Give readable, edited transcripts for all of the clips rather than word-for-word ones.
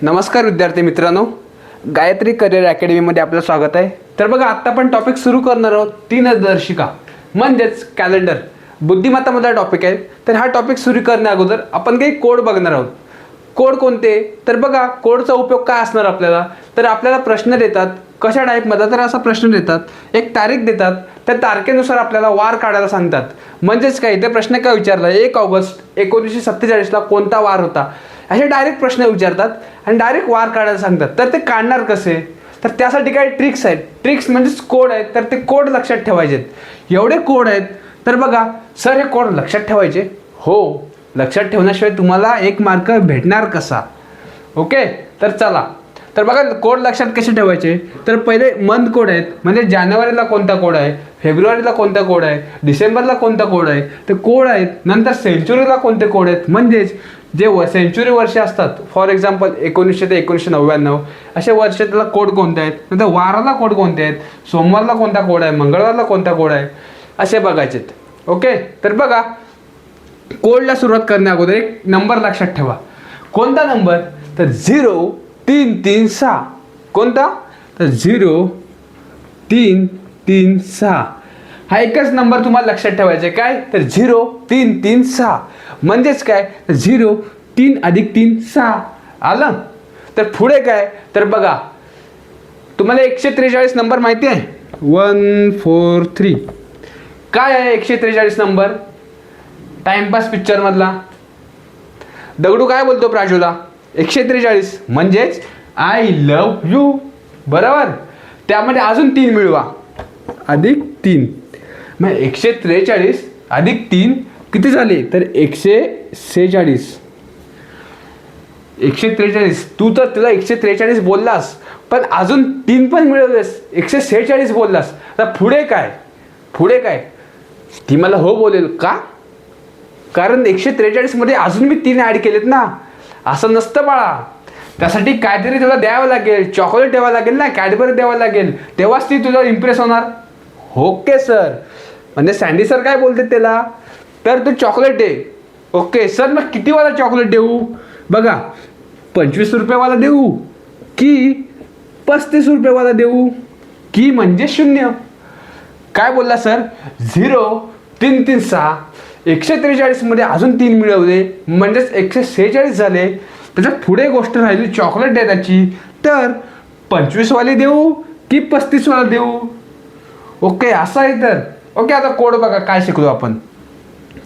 नमस्कार विद्यार्थी मित्रांनो, गायत्री करिअर अकॅडमीमध्ये आपलं स्वागत आहे. तर बघा, आत्ता आपण टॉपिक सुरू करणार आहोत दिनदर्शिका म्हणजेच कॅलेंडर. बुद्धिमत्तामधला टॉपिक आहे. तर हा टॉपिक सुरू करण्या अगोदर आपण काही कोड बघणार आहोत. कोड कोणते? तर बघा, कोडचा उपयोग काय असणार आपल्याला. तर आपल्याला प्रश्न देतात कशा टाईपमध्ये, तर असा प्रश्न देतात, एक तारीख देतात, त्या तारखेनुसार आपल्याला वार काढायला सांगतात. म्हणजेच काय, ते प्रश्न काय विचारला, 1 ऑगस्ट 1947ला कोणता वार होता, असे डायरेक्ट प्रश्न विचारतात आणि डायरेक्ट वार काढायला सांगतात. तर ते काढणार कसे? तर त्यासाठी काही ट्रिक्स आहेत. ट्रिक्स म्हणजेच कोड आहेत. तर ते कोड लक्षात ठेवायचे. एवढे कोड आहेत. तर बघा सर, हे कोड लक्षात ठेवायचे. हो, लक्षात ठेवण्याशिवाय तुम्हाला 1 मार्क भेटणार कसा? ओके, तर चला. तर बघा, कोड लक्षात कसे ठेवायचे. तर पहिले मंथ कोड आहेत. म्हणजे जानेवारीला कोणता कोड आहे, फेब्रुवारीला कोणता कोड आहे, डिसेंबरला कोणता कोड आहे, ते कोड आहेत. नंतर सेंचुरीला कोणते कोड आहेत, म्हणजेच जे सेंचुरी वर्ष असतात, फॉर एक्झाम्पल 1900 ते 1999 असे वर्ष, त्याला कोड कोणते आहेत. नंतर वाराला कोड कोणते आहेत, सोमवारला कोणता कोड आहे, मंगळवारला कोणता कोड आहे, असे बघायचे. ओके, तर बघा, कोडला सुरुवात करण्या अगोदर एक नंबर लक्षात ठेवा. कोणता नंबर? तर 0336. कोणता? तर 0336. हा एकच नंबर तुम्हाला लक्षात ठेवायचा आहे. काय? तर 0336. म्हणजेच काय? तर 0 3 अधिक 3 6. आलं? तर पुढे काय? तर बघा, तुम्हाला 143 नंबर माहिती आहे? 143. काय आहे 143 नंबर? टाइमपास पिक्चर मधला दगडू काय बोलतो प्राजूला? 143 म्हणजेच आय लव्ह यू. बरोबर. त्यामध्ये अजून 3 मिळवा, अधिक 3. मग 143 अधिक 3 किती झाले? तर 146. 143. तू तर तिला 143 बोललास, पण अजून 3 पण मिळवलेस, 146 बोललास. आता पुढे काय? पुढे काय? ती मला हो बोलेल का? कारण 143 मध्ये अजून मी 3 ऍड केलेत ना. असं नसतं बाळा. त्यासाठी काहीतरी तुला द्यावं लागेल, चॉकलेट द्यावं लागेल ना, कॅडबरी द्यावं लागेल, तेव्हाच ती तुझ्यावर इम्प्रेस होणार. Okay sir. म्हणजे सँडी सर काय बोलते त्याला? तर तू चॉकलेट दे. ओके सर, मग किती वाला चॉकलेट देऊ? बघा, 25 रुपयेवाला देऊ की 35 रुपयेवाला देऊ, की म्हणजे 0? काय बोलला सर? 0336. 143 मध्ये अजून 3 मिळवले, म्हणजेच 146 झाले. त्याच्या पुढे गोष्ट राहिली चॉकलेट द्यायची. तर 25 वाली देऊ की 35 वाला देऊ? ओके, असं आहे. तर ओके, आता कोड बघा काय शिकलो आपण.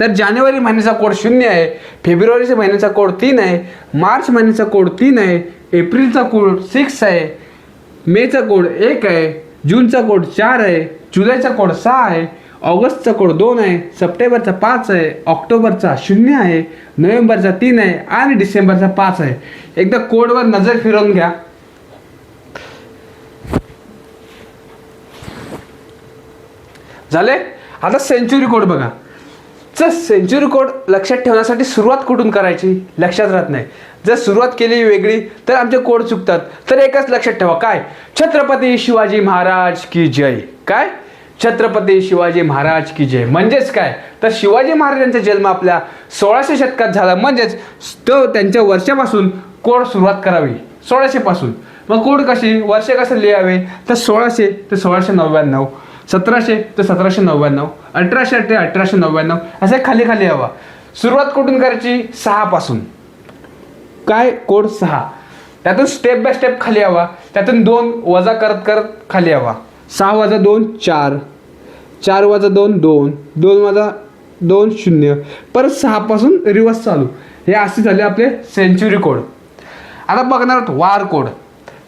तर जानेवारी महिन्याचा कोड 0 आहे, फेब्रुवारीच्या महिन्याचा कोड 3 आहे, मार्च महिन्याचा कोड 3 आहे, एप्रिलचा कोड 6 आहे, मेचा कोड 1 आहे, जूनचा कोड 4 आहे, जुलैचा कोड 6 आहे, ऑगस्टचा कोड 2 आहे, सप्टेंबरचा 5 आहे, ऑक्टोबरचा 0 आहे, नोव्हेंबरचा 3 आहे आणि डिसेंबरचा 5 आहे. एकदा कोडवर नजर फिरवून घ्या. झाले? आता सेंचुरी कोड बघा. जर सेंचुरी कोड लक्षात ठेवण्यासाठी सुरुवात कुठून करायची लक्षात राहत नाही. जर सुरुवात केली वेगळी तर आमचे कोड चुकतात. तर एकच लक्षात ठेवा, काय? छत्रपती शिवाजी महाराज की जय. काय? छत्रपती शिवाजी महाराज की जय. म्हणजेच काय? तर शिवाजी महाराजांचा जन्म आपल्या 1600 शतकात झाला. म्हणजेच तो त्यांच्या वर्षापासून कोड सुरुवात करावी, 1600 पासून. मग कोड कशी, वर्ष कसं लिहावे? तर 1600 ते 1699, 1700 ते 1799, 1800 ते 1899, असे खाली खाली हवा. सुरुवात कुठून करायची? 6 पासून. काय? कोड 6. त्यातून स्टेप बाय स्टेप खाली हवा. त्यातून 2 वजा करत करत खाली हवा. 6 वजा 2 4, 4 वजा 2 2, 2 वजा 2 0, परत 6 पासून रिवर्स चालू. हे असे झाले आपले सेंचुरी कोड. आता बघणार आहोत वार कोड.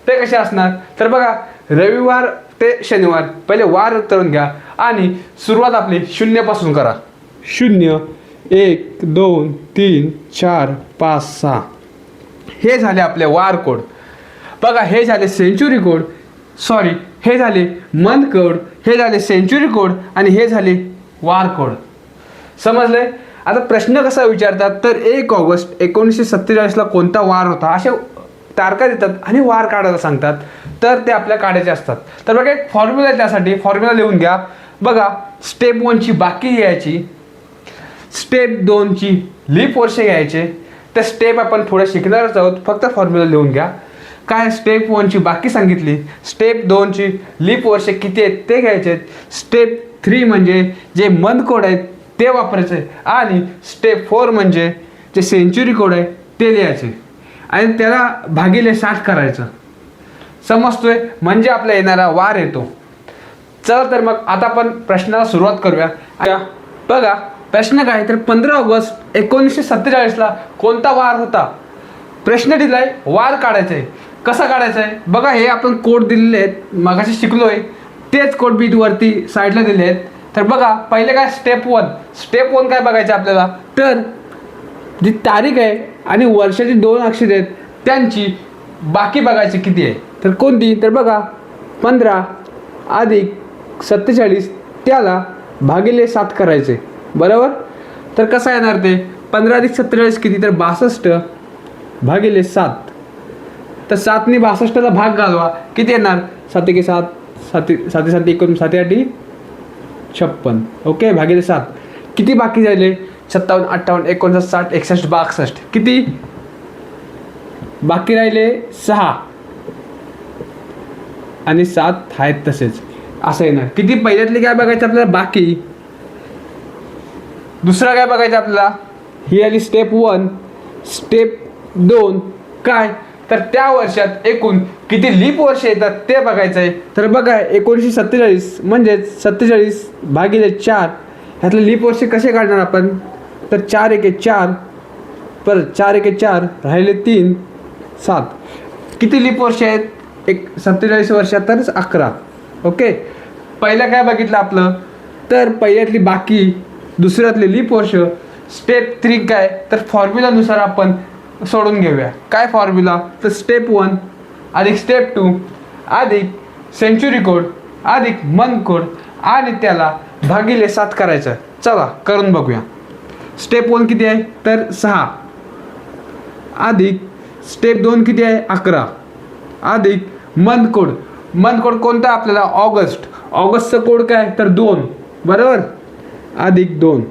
ते कसे असणार? तर बघा, रविवार ते शनिवार, पहिले वार करून घ्या आणि सुरुवात आपली 0 पासून करा. 0 1 2 3 4 5 6. हे झाले आपले वार कोड. बघा, हे झाले सेंचुरी कोड, सॉरी, हे झाले मंथ कोड, हे झाले सेंचुरी कोड आणि हे झाले वार कोड. समजले? आता प्रश्न कसा विचारतात? तर 1 ऑगस्ट 1947ला कोणता वार होता, असे तारखा देतात आणि वार काढायला सांगतात. तर ते आपल्या काढायचे असतात. तर बघा, एक फॉर्म्युला आहे, त्यासाठी फॉर्म्युला लिहून घ्या. बघा, स्टेप 1ची बाकी घ्यायची, स्टेप 2ची लीप वर्ष घ्यायचे, त्या स्टेप आपण पुढे शिकणारच आहोत, फक्त फॉर्म्युला लिहून घ्या. काय स्टेप 1ची बाकी सांगितली, स्टेप 2ची लीप वर्ष किती आहेत ते घ्यायचे, स्टेप 3 म्हणजे जे मंथ कोड आहेत ते वापरायचे, आणि स्टेप 4 म्हणजे जे सेंचुरी कोड आहे ते लिहायचे आणि त्याला भागिले 60 करायचं. समजतोय? म्हणजे आपला येणारा वार येतो. चला तर मग आता आपण प्रश्नाला सुरुवात करूया. बघा प्रश्न काय तर 15 ऑगस्ट 1947ला कोणता वार होता. प्रश्न दिलाय, वार काढायचा आहे. कसा काढायचा आहे बघा, हे आपण कोड दिलेले आहेत, मगाशी शिकलोय तेच कोड बीट वरती साईडला दिले आहेत. तर बघा पहिले काय स्टेप 1 काय बघायचं आपल्याला, तर जी तारीख आहे आणि वर्षाची 2 अक्षरे आहेत त्यांची बाकी बघायची किती आहे. तर कोणती, तर बघा 15 अधिक 47 त्याला भागिले 7 करायचे, बरोबर. तर कसं येणार ते, 15 अधिक 47 किती, तर 62 भागिले 7. तर 7ने 62ला भाग घालवा, किती येणार, 7 एके 7, 7 7 एकूण 7 8 56. ओके, भागिले 7. किती बाकी झाले, 57 58 59 60 61 62. किती बाकी राहिले, 6 आणि 7 आहेत तसेच, असं येणार. किती पहिल्यातले काय बघायचं आपल्याला, बाकी. दुसरा काय बघायचं आपल्याला, ही आली स्टेप 1. स्टेप 2 काय, तर त्या वर्षात एकूण किती लीप वर्ष येतात ते बघायचं आहे. तर बघा 1947 म्हणजेच 47 भागिले 4, ह्यातले लीप वर्ष कसे काढणार आपण, तर 4 एके 4, परत 4 एके 4 राहिले 3 7. किती लीप वर्ष आहेत, 47 वर्षात तर 11. ओके, पहिलं काय बघितलं आपलं, तर पहिल्यातली बाकी, दुसऱ्यातले लीप वर्ष. स्टेप 3 काय, तर फॉर्म्युलानुसार आपण सोडून घेऊया. काय फॉर्म्युला, तर स्टेप 1 अधिक स्टेप 2 अधिक सेंचुरी कोड अधिक मंथ कोड आणि त्याला भागिले 7 करायचं. चला करून बघूया. स्टेप 1 किती आहे, तर 6 अधिक स्टेप 2 किती आहे, 11 अधिक मंथ कोड कोणता आपल्याला, ऑगस्टचा कोड काय, तर 2, बरोबर, अधिक 2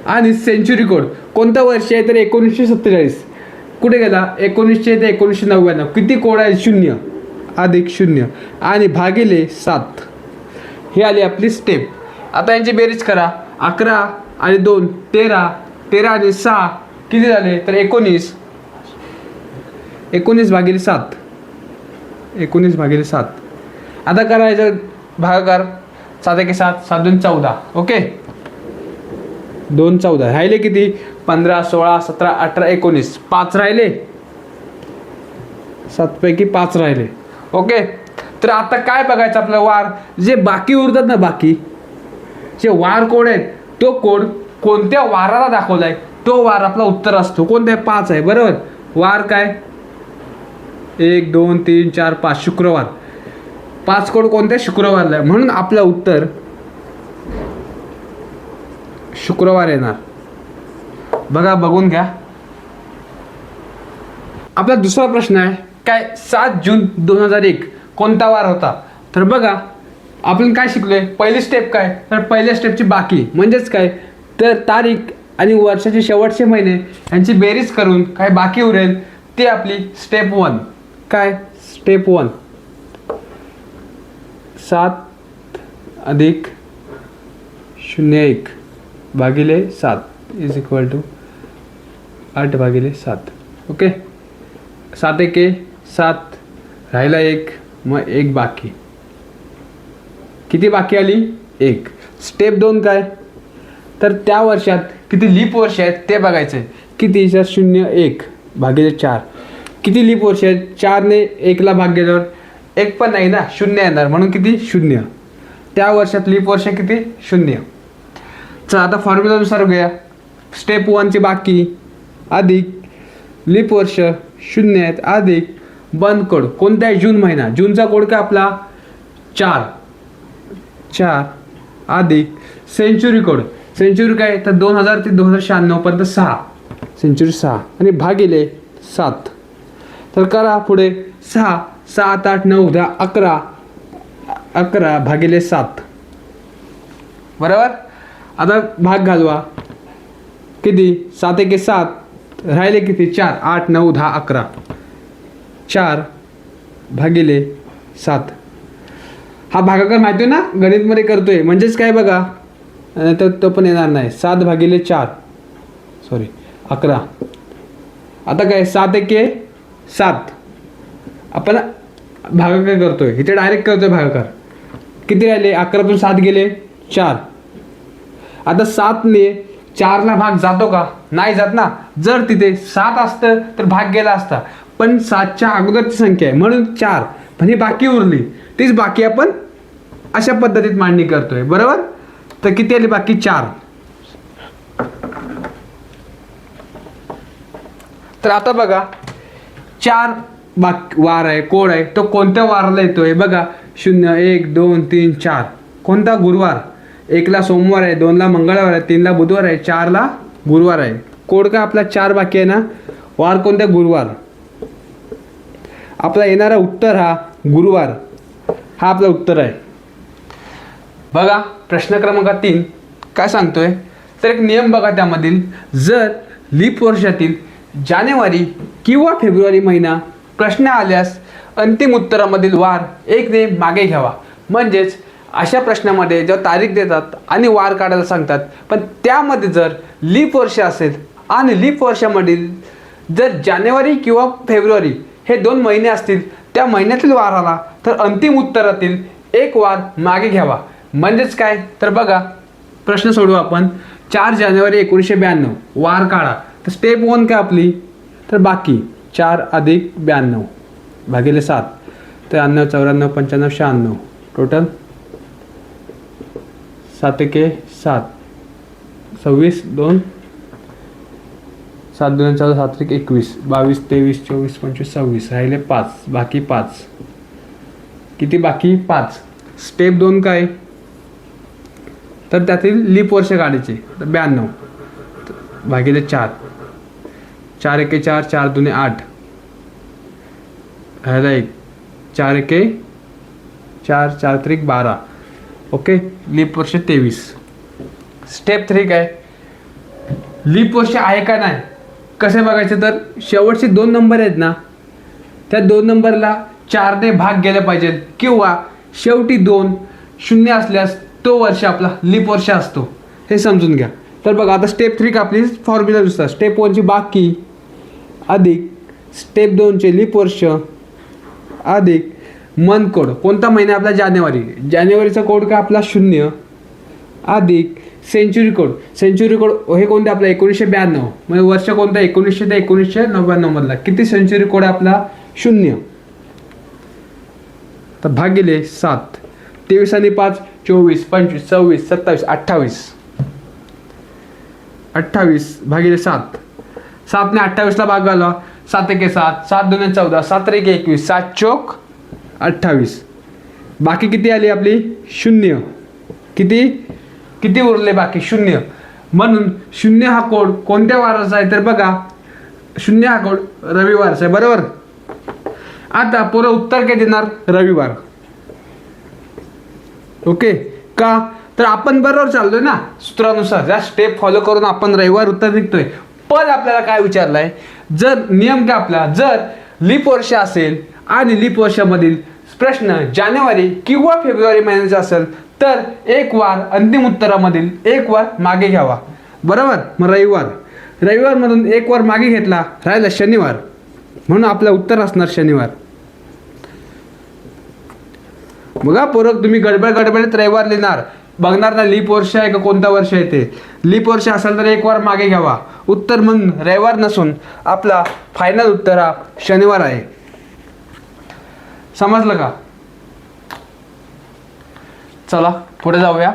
आणि सेंचुरी कोड कोणतं वर्ष आहे, तर 1947. कुठे गेला, 1900 ते 1999. किती कोड आहे, 0 अधिक 0 आणि भागिले 7. ही आली आपली स्टेप. आता यांची बेरीज करा, 11 आणि 2 13, 13 आणि 6 किती झाले, तर 19 भागिले 7, 19 भागिले 7. आता करायचं भागाकार, 7 एके 7, 7 2 14. ओके, 2 14 राहिले किती, 15 16 17 18 19, 5 राहिले, 7 पैकी 5 राहिले. ओके, तर आता काय बघायचं आपलं, वार जे बाकी उरतात ना, बाकी जे वार कोड आहेत, तो कोड कोणत्या वाराला दाखवलाय तो वार आपला उत्तर असतो. कोणत्या, 5 आहे, बरोबर. वार काय, 1 2 3 4 5 शुक्रवार. 5 कोड कोणत्या, शुक्रवारला आहे, म्हणून आपलं उत्तर शुक्रवार येणार. बघा बघून घ्या. आपला दुसरा प्रश्न आहे काय, 7 जून 2001 कोणता वार होता. तर बघा आपण काय शिकलोय, पहिली स्टेप काय, तर पहिल्या स्टेपची बाकी म्हणजेच काय, तर तारीख आणि वर्षाचे शेवटचे महिने यांची बेरीज करून काय बाकी उरेल ते आपली स्टेप 1. काय, स्टेप 1 7 अधिक 01 भागिले 7 इज इक्वल टू 8 भागिले 7. ओके, 7 एके 7 राहिला 1, मग 1 बाकी. किती बाकी आली, 1. स्टेप 2 काय, तर त्या वर्षात किती लीप वर्ष आहेत ते बघायचं आहे. किती, 0 1 भागिले 4. किती लीप वर्ष आहेत, 4ने 1ला भाग गेल्यावर 1 पण नाही ना, 0 येणार, म्हणून किती, 0. त्या वर्षात लीप वर्ष किती, 0. चला आता फॉर्म्युलानुसार घेऊया. स्टेप 1ची बाकी अधिक लीप वर्ष 0 आहेत अधिक बंद कोड कोणता आहे, जून महिना. जूनचा कोड काय आपला 4 अधिक सेंचुरी कोड. सेंचुरी काय, तर 2000 ते 2096 पर्यंत 6 सेंचुरी 6 आणि भागिले 7. तर करा पुढे 6 7 8 9 10 11 11 भागिले 7, बरोबर. आता भाग घालवा. किती 7 एके 7 राहिले किती 4 8 9 10 11 4 भागिले 7 हा भागाकार माहिती आहे ना गणितमध्ये करतोय म्हणजेच काय बघा तर तो पण येणार नाही 7 भागिले 4 सॉरी 11 आता काय 7 एके 7 आपण भागाकार करतोय इथे डायरेक्ट करतोय भागाकार किती राहिले 11 तून 7 गेले 4 आता 7 ने 4 ला भाग जातो का नाही जात ना जर तिथे 7 असतं तर भाग गेला असता पण 7 च्या अगोदरची संख्या आहे म्हणून 4 पण ही बाकी उरली तीच बाकी आपण अशा पद्धतीत मांडणी करतोय बरोबर तर किती आली बाकी 4 तर आता बघा 4 वार आहे कोड आहे तो कोणत्या वाराला येतोय बघा 0 1 2 3 4 कोणता गुरुवार 1 ला सोमवार आहे 2 ला मंगळवार आहे 3 ला बुधवार आहे 4 ला गुरुवार आहे कोड का आपला 4 बाकी आहे ना वार कोणता गुरुवार आपला येणारा उत्तर हा गुरुवार हा आपलं उत्तर आहे बघा प्रश्न क्रमांक 3 काय सांगतोय तर एक नियम बघा त्यामधील जर लीप वर्षातील जानेवारी किंवा फेब्रुवारी महिना प्रश्न आल्यास अंतिम उत्तरामधील वार 1 ने मागे घ्यावा म्हणजेच अशा प्रश्नामध्ये जेव्हा तारीख देतात आणि वार काढायला सांगतात पण त्यामध्ये जर लीप वर्ष असेल आणि लीप वर्षामधील जर जानेवारी किंवा फेब्रुवारी हे 2 महिने असतील त्या महिन्यातील वार आला तर अंतिम उत्तरातील एक वार मागे घ्यावा म्हणजेच काय तर बघा प्रश्न सोडवू आपण 4 जानेवारी 1992 वार काढा तर स्टेप 1 काय आपली तर बाकी 4 अधिक 92 भागिले 7 तर 94 94 95 96 टोटल 7 एके 7 26 2 7 2 14 7 1 21 22 23 24 25 26 राहिले 5 बाकी 5 किती बाकी 5 स्टेप 2 काय तर त्यातील लीप वर्ष काढायचे तर 92 भागिले 4 4 एके 4 4 2 8 राहिला 1 4 एके 4 4 त्रिक 12 ओके लीप वर्ष 23 स्टेप 3 काय लीप वर्ष आहे का नाही कसे बघायचे तर शेवटचे 2 नंबर आहेत ना त्या 2 नंबरला 4 ने भाग गेले पाहिजेत किंवा शेवटी 2 शून्य असल्यास तो वर्ष आपला लीप वर्ष असतो हे समजून घ्या तर बघा आता स्टेप 3 आपली फॉर्म्युला नुसार स्टेप 1 ची बाकी अधिक स्टेप 2 चे लीप वर्ष अधिक मंथ कोड कोणता महिना आपला जानेवारीचा कोड का आपला 0 अधिक सेंचुरी कोड हे कोणते आपला 1992 म्हणजे वर्ष कोणतं 1900 ते 1999 मधला किती सेंचुरी कोड आपला 0 तर भागिले 7 23 आणि 5 24 25 26 27 28 भागिले 7 7 ने 28 ला भाग घालवा 7 एके 7 7 2 14 7 1 21 7 चौक 28 बाकी किती आली आपली 0 किती उरले बाकी 0 म्हणून 0 हा कोड कोणत्या वाराचा आहे तर बघा 0 हा कोड रविवारचा आहे बरोबर आता पुरं उत्तर काय देणार रविवार ओके का तर आपण बरोबर चाललोय ना सूत्रानुसार ज्या स्टेप फॉलो करून आपण रविवार उत्तर निघतोय पण आपल्याला काय विचारलंय जर नियम काय आपला जर लीप वर्ष असेल आणि लीप वर्षामधील प्रश्न जानेवारी किंवा फेब्रुवारी महिन्याचा असेल तर एक वार अंतिम उत्तरामधील एक वार मागे घ्यावा बरोबर मग रविवार मधून एक वार मागे घेतला राहिला शनिवार म्हणून आपलं उत्तर असणार शनिवार बघा पोरक तुम्ही गडबडीत रविवार लिहिणार बघणार ना लीप वर्ष आहे का कोणता वर्ष आहे ते लीप वर्ष असेल तर एक वार मागे घ्यावा उत्तर म्हणून रविवार नसून आपला फायनल उत्तर हा शनिवार आहे समजलं का चला पुढे जाऊया